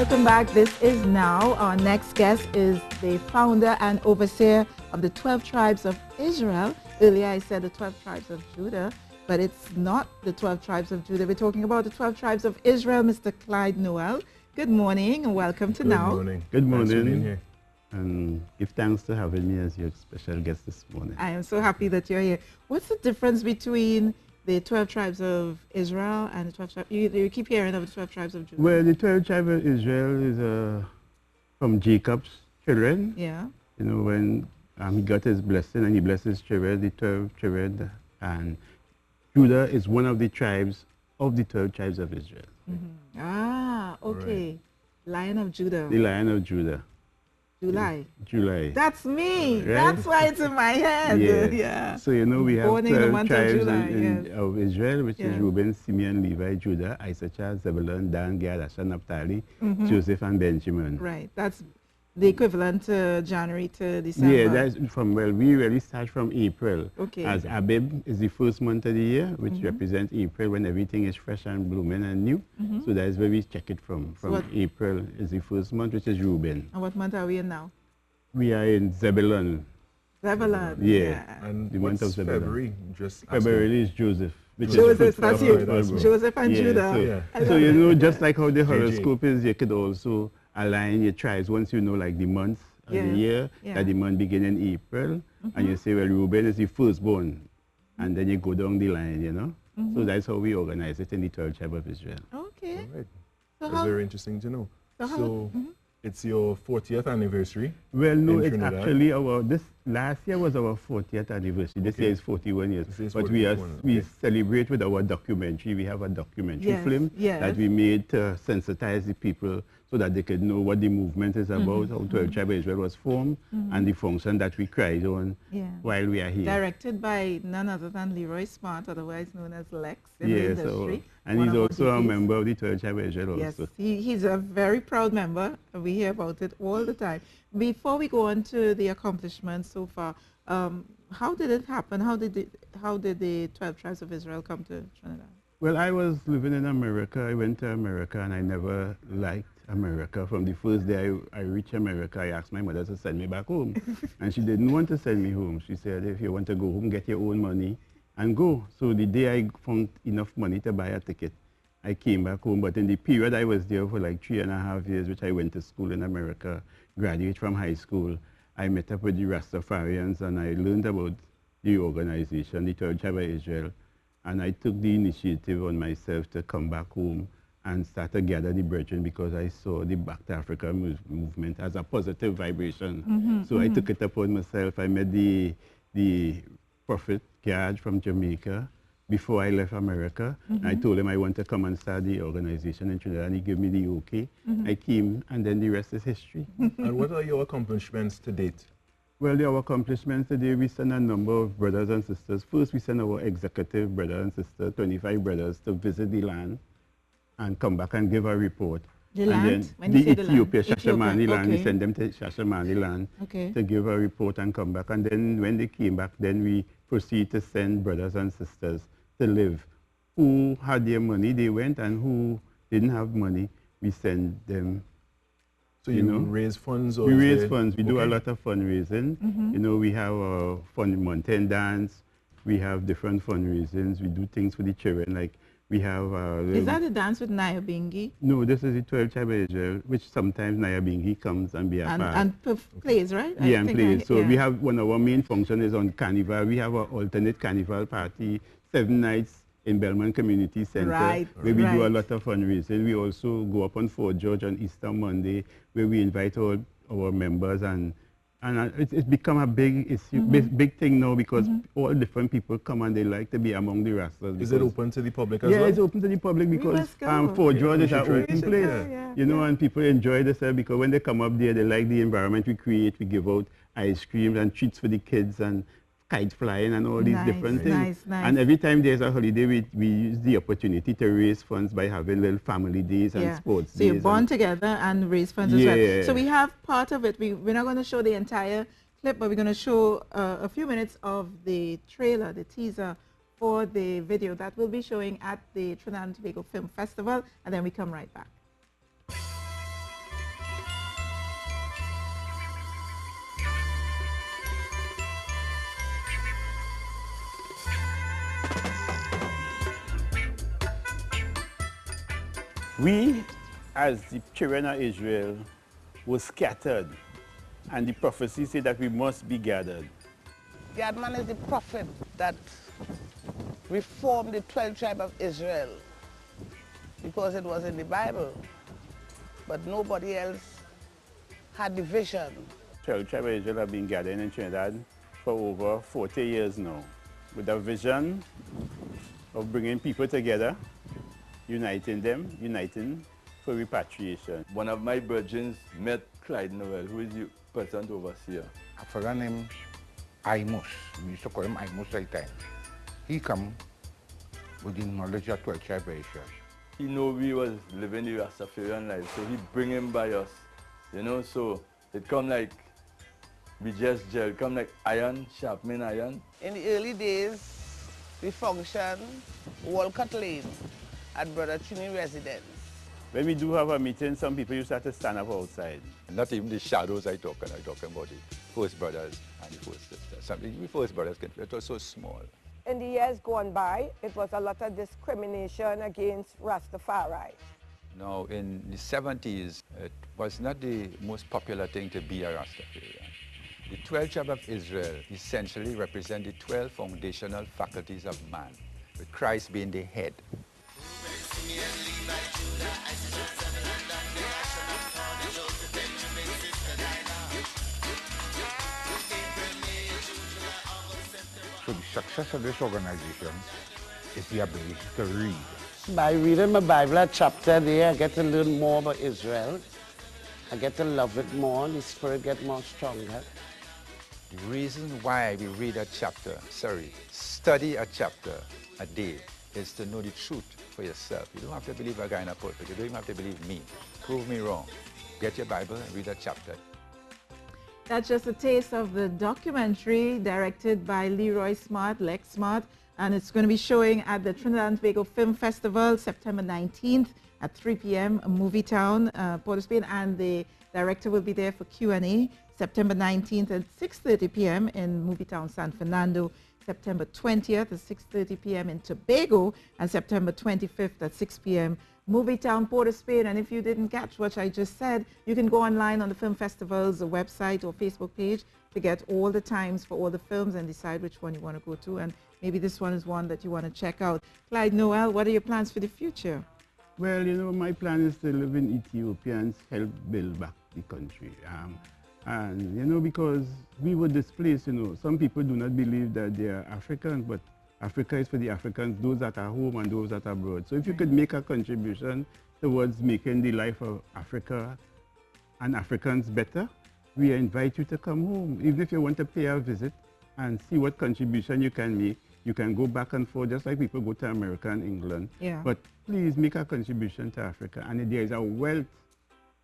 welcome back. This is Now. Our next guest is the founder and overseer of the 12 tribes of Israel. Earlier I said the 12 tribes of Judah, but it's not the 12 tribes of Judah. We're talking about the 12 tribes of Israel, Mr. Clyde Noel. Good morning and welcome to Now. Good morning. Good morning. Thanks for being here. And give thanks to having me as your special guest this morning. I am so happy that you're here. What's the difference between the 12 tribes of Israel and the 12 tribes? You keep hearing of the 12 tribes of Judah. Well, the 12 tribes of Israel is from Jacob's children. Yeah. You know, when he got his blessing and he blessed his children, the 12 children, and Judah is one of the tribes of the 12 tribes of Israel. Mm-hmm. Ah, okay. Right. Lion of Judah. The Lion of Judah. July. July. That's me. Right? That's why it's in my head. Yeah. Yeah. So, you know, we have Born in the 12 month of tribes July, yes. of Israel, which Yeah. is Reuben, Simeon, Levi, Judah, Issachar, Zebulun, Dan, Gad, Asher, Naphtali, Mhm. Joseph, and Benjamin. Right. That's the equivalent to January to December. Yeah, that's from, well, we really start from April. Okay. As Abib is the first month of the year, which Mhm. represents April when everything is fresh and blooming and new. Mhm. So that's where we check it from. From what- April is the first month, which is Reuben. And what month are we in now? We are in Zebulun. Zebulun. Yeah. And The month what's of February. February? Just asking. February is Joseph. Which Joseph, is that's fruitful you. and fruitful. Joseph and Yeah, Judah. So, Yeah. I so love you it. know, just like how the JJ. horoscope is, you could also align your tribes once you know like the months of Yes. the year, Yeah. that the month begin in April, and you say, well, Reuben is the firstborn, and then you go down the line, you know. So that's how we organize it in the 12 tribes of Israel. Okay. All right. So That's how? very interesting to know. So how- So Mhm. it's your 40th anniversary. Well, no, In it's Trinidad? actually this last year was our 40th anniversary. This Okay. year is 41 years. This is But 41, we okay. celebrate with our documentary. We have a documentary Yes, film yes. that we made to sensitize the people so that they could know what the movement is about, how 12 Tribes of Israel was formed, and the function that we cried on Yeah. while we are here. Directed by none other than Leroy Smart, otherwise known as Lex in the Yeah, so, industry. and One he's of our also a DPs. member of the 12 Tribes of Israel Yes, also. he's a very proud member. We hear about it all the time. Before we go on to the accomplishments so far, how did it happen? How did the 12 tribes of Israel come to Trinidad? Well, I was living in America. I went to America and I never liked America. From the first day I reached America, I asked my mother to send me back home. And she didn't want to send me home. She said, if you want to go home, get your own money and go. So the day I found enough money to buy a ticket, I came back home. But in the period I was there for like 3.5 years, which I went to school in America, graduated from high school, I met up with the Rastafarians and I learned about the organization, the 12 Tribes of Israel. And I took the initiative on myself to come back home and start to gather the brethren because I saw the Back to Africa movement as a positive vibration. So I took it upon myself. I met the Prophet Gad from Jamaica before I left America. I told him I want to come and start the organization in Trinidad, and he gave me the okay. I came, and then the rest is history. And what are your accomplishments to date? Well, our accomplishments today, we send a number of brothers and sisters. First, we send our executive brothers and sisters, 25 brothers, to visit the land and come back and give a report. The and land? then When you say the land? Ethiopia, Shashamani land, we okay. send them to Shashamani land Okay. to give a report and come back. And then when they came back, then we proceed to send brothers and sisters to live. Who had their money, they went, and who didn't have money, we send them. So you know, raise funds? Or We is raise it- funds. We do a okay. lot of fundraising. You know, we have a fun mountain dance. We have different fundraisings. We do things for the children. Like we have. Is that the dance with Naya Bingi? No, this is the 12 Tribes of Israel, which sometimes Naya Bingi comes and be a part. And plays, right? I Yeah, and think plays. So yeah. we have one of our main functions is on Carnival. We have an alternate Carnival party, 7 nights in Belmont Community Center, Right, where we do a right. lot of fundraising. We also go up on Fort George on Easter Monday, where we invite all our members, and it's become a big issue, big thing now because all different people come and they like to be among the wrestlers. Is it open to the public as Yeah, well? it's open to the public because must go. Fort George We is an should try it. open We should place, go, yeah, you know, yeah. and people enjoy themselves because when they come up there, they like the environment we create. We give out ice cream and treats for the kids and kite flying and all these Nice, different things. nice, nice. And every time there's a holiday, we use the opportunity to raise funds by having little family days and sports So days. you're and- bond together and raise funds as well. Yeah. So we have part of it. We're not going to show the entire clip, but we're going to show a few minutes of the trailer, the teaser for the video that we'll be showing at the Trinidad and Tobago Film Festival, and then we come right back. We, as the children of Israel, were scattered, and the prophecy said that we must be gathered. God-man is the prophet that reformed the 12 tribes of Israel because it was in the Bible, but nobody else had the vision. 12 tribes of Israel have been gathering in Trinidad for over 40 years now, with a vision of bringing people together, uniting them, uniting for repatriation. One of my brethren met Clyde Noel, who is the present overseer. A fellow named Imus, we used to call him Imus at times. He come with the knowledge of 12 tribes of Israel. He know we was living the Rastafarian life, so he bring him by us, you know, so it come like, we just gel, come like iron, sharpening iron. In the early days, we functioned Walcott Lane at Brother Trini residence. When we do have a meeting, some people used to have to stand up outside. Not even the shadows I talking about the first brothers and the first sisters. Something the first brothers, it was so small. In the years gone by, it was a lot of discrimination against Rastafari. Now, in the 70s, it was not the most popular thing to be a Rastafarian. The 12 tribes of Israel essentially represent the 12 foundational faculties of man, with Christ being the head. So the success of this organization is the ability to read. By reading my Bible, a chapter there, I get to learn more about Israel. I get to love it more, the spirit get more stronger. The reason why we read a chapter, study a chapter a day is to know the truth for yourself. You don't have to believe a guy in a pulpit. You don't even have to believe me. Prove me wrong. Get your Bible and read a chapter. That's just a taste of the documentary directed by Leroy Smart, Lex Smart, and it's going to be showing at the Trinidad and Tobago Film Festival September 19th at 3 p.m. Movie Town, Port of Spain, and the director will be there for Q&A September 19th at 6:30 p.m. in Movie Town San Fernando, September 20th at 6:30 p.m. in Tobago, and September 25th at 6 p.m. Movie Town, Port of Spain. And if you didn't catch what I just said, you can go online on the Film Festival's website or Facebook page to get all the times for all the films and decide which one you want to go to. And maybe this one is one that you want to check out. Clyde Noel, what are your plans for the future? Well, you know, my plan is to live in Ethiopia and help build back the country. And, you know, because we were displaced, you know, some people do not believe that they are Africans, but Africa is for the Africans, those that are home and those that are abroad. So if you could make a contribution towards making the life of Africa and Africans better, we invite you to come home. Even if you want to pay a visit and see what contribution you can make, you can go back and forth, just like people go to America and England. Yeah. But please make a contribution to Africa. And there is a wealth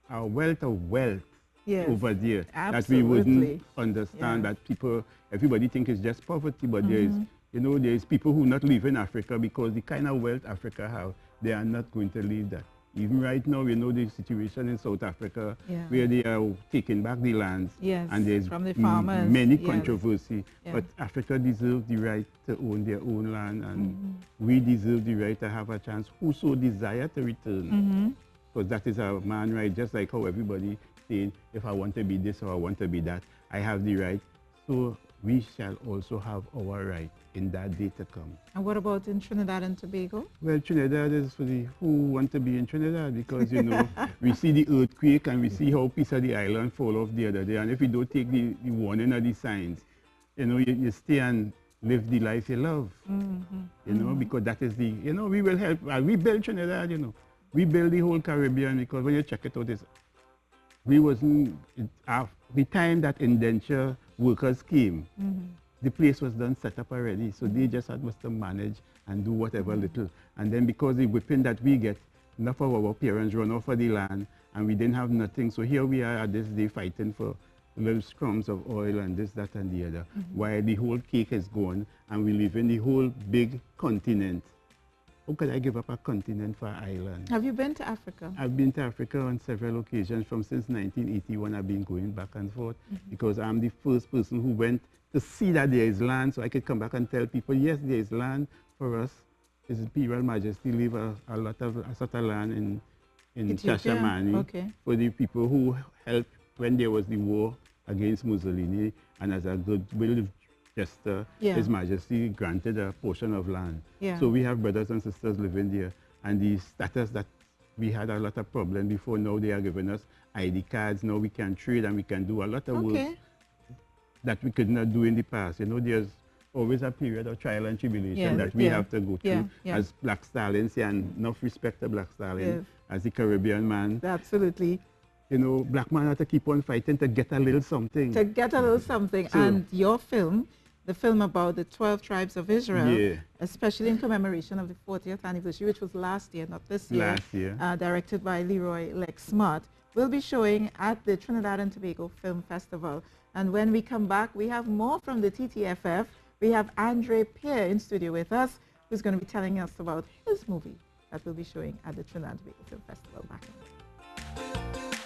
of wealth Yes, over there absolutely. that we wouldn't understand, Yeah. that people, everybody think it's just poverty, but there is, you know, there is people who not live in Africa because the kind of wealth Africa have, they are not going to leave that. Even right now, we know the situation in South Africa, where they are taking back the lands, and there's from the farmers. many controversy. Yeah. But Africa deserves the right to own their own land, and we deserve the right to have a chance, who so desire to return. Because that is our man right, just like how everybody saying, if I want to be this or I want to be that, I have the right. So we shall also have our right in that day to come. And what about in Trinidad and Tobago? Well, Trinidad is for the who want to be in Trinidad, because, you know, we see the earthquake and we see how piece of the island fall off the other day. And if you don't take the warning or the signs, you know, you stay and live the life you love, you know, because that is the, you know, we will help. We build Trinidad, you know. We build the whole Caribbean, because when you check it out, we wasn't, the time that indenture workers came, the place was done set up already. So they just had to manage and do whatever little. And then because the whipping that we get, enough of our parents run off of the land and we didn't have nothing. So here we are at this day fighting for little scrums of oil and this, that, and the other, while the whole cake is gone and we live in the whole big continent. How could I give up a continent for an island? Have you been to Africa? I've been to Africa on several occasions. Since 1981, I've been going back and forth, because I'm the first person who went to see that there is land, so I could come back and tell people, yes, there is land for us. His Imperial Majesty leave a lot of land in Ethiopia? Shashamani Okay. for the people who helped when there was the war against Mussolini, and as a goodwill gesture, Yeah. His Majesty granted a portion of land. Yeah. So we have brothers and sisters living there, and the status that we had a lot of problem before, now they are giving us ID cards, now we can trade and we can do a lot of work Okay. that we could not do in the past. You know, there's always a period of trial and tribulation Yeah, that we yeah, have to go yeah, through yeah. as black stallions, and enough respect to black stallion Yes. as the Caribbean man. Absolutely. You know, black man have to keep on fighting to get a little something. To get a little something. So- And your film, the film about the 12 tribes of Israel, Yeah. especially in commemoration of the 40th anniversary, which was last year, not this year, Last year. Directed by Leroy Lexmart, will be showing at the Trinidad and Tobago Film Festival. And when we come back, we have more from the TTFF. We have Andre Pierre in studio with us, who's going to be telling us about his movie that will be showing at the Trinidad and Tobago Film Festival. Back in.